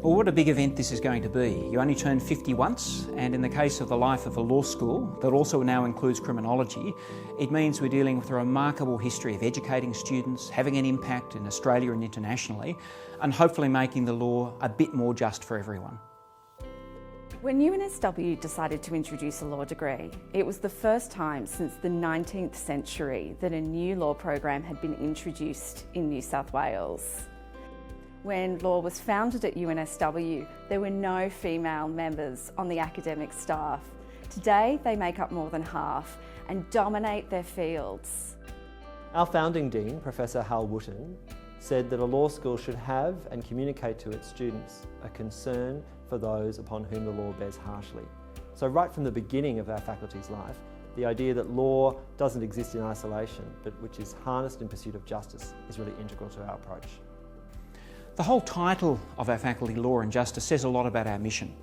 Well, what a big event this is going to be. You only turn 50 once, and in the case of the life of a law school that also now includes criminology, it means we're dealing with a remarkable history of educating students, having an impact in Australia and internationally, and hopefully making the law a bit more just for everyone. When UNSW decided to introduce a law degree, it was the first time since the 19th century that a new law program had been introduced in New South Wales. When law was founded at UNSW, there were no female members on the academic staff. Today, they make up more than half and dominate their fields. Our founding Dean, Professor Hal Wootten, said that a law school should have and communicate to its students a concern for those upon whom the law bears harshly. So right from the beginning of our faculty's life, the idea that law doesn't exist in isolation, but which is harnessed in pursuit of justice, is really integral to our approach. The whole title of our faculty, Law and Justice, says a lot about our mission.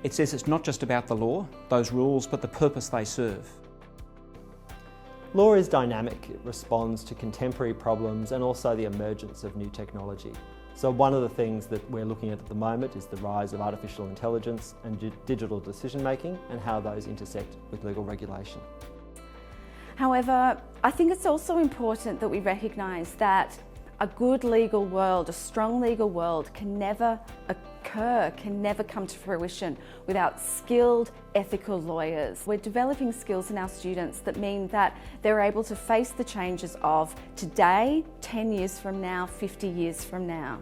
It says it's not just about the law, those rules, but the purpose they serve. Law is dynamic. It responds to contemporary problems and also the emergence of new technology. So one of the things that we're looking at the moment is the rise of artificial intelligence and digital decision making and how those intersect with legal regulation. However, I think it's also important that we recognise that a good legal world, a strong legal world can never occur, can never come to fruition without skilled, ethical lawyers. We're developing skills in our students that mean that they're able to face the changes of today, 10 years from now, 50 years from now.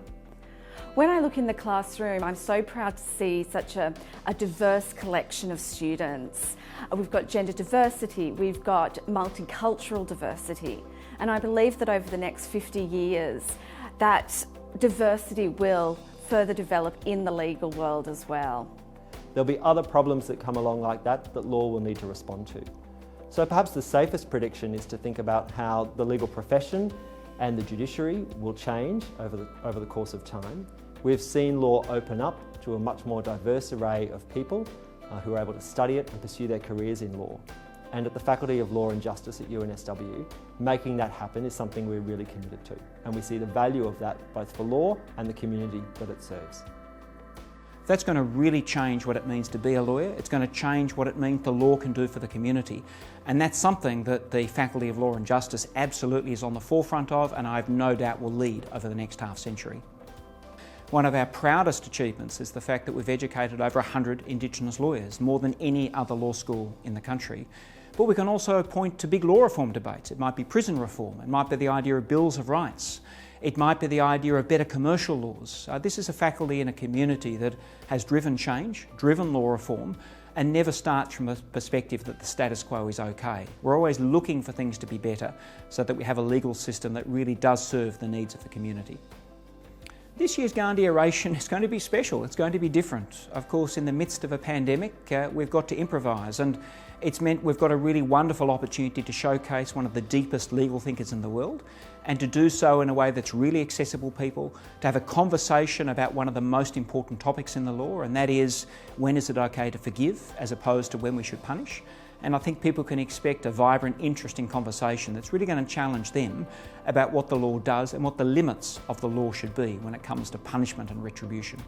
When I look in the classroom, I'm so proud to see such a diverse collection of students. We've got gender diversity, we've got multicultural diversity, and I believe that over the next 50 years, that diversity will further develop in the legal world as well. There'll be other problems that come along like that law will need to respond to. So perhaps the safest prediction is to think about how the legal profession and the judiciary will change over the course of time. We've seen law open up to a much more diverse array of people who are able to study it and pursue their careers in law. And at the Faculty of Law and Justice at UNSW, making that happen is something we're really committed to. And we see the value of that both for law and the community that it serves. That's going to really change what it means to be a lawyer. It's going to change what it means the law can do for the community. And that's something that the Faculty of Law and Justice absolutely is on the forefront of, and I have no doubt will lead over the next half century. One of our proudest achievements is the fact that we've educated over 100 Indigenous lawyers, more than any other law school in the country. But we can also point to big law reform debates. It might be prison reform, it might be the idea of bills of rights, it might be the idea of better commercial laws. This is a faculty in a community that has driven change, driven law reform, and never starts from a perspective that the status quo is okay. We're always looking for things to be better so that we have a legal system that really does serve the needs of the community. This year's Gandhi Oration is going to be special, it's going to be different. Of course, in the midst of a pandemic, we've got to improvise, and it's meant we've got a really wonderful opportunity to showcase one of the deepest legal thinkers in the world, and to do so in a way that's really accessible to people, to have a conversation about one of the most important topics in the law, and that is, when is it okay to forgive as opposed to when we should punish? And I think people can expect a vibrant, interesting conversation that's really going to challenge them about what the law does and what the limits of the law should be when it comes to punishment and retribution.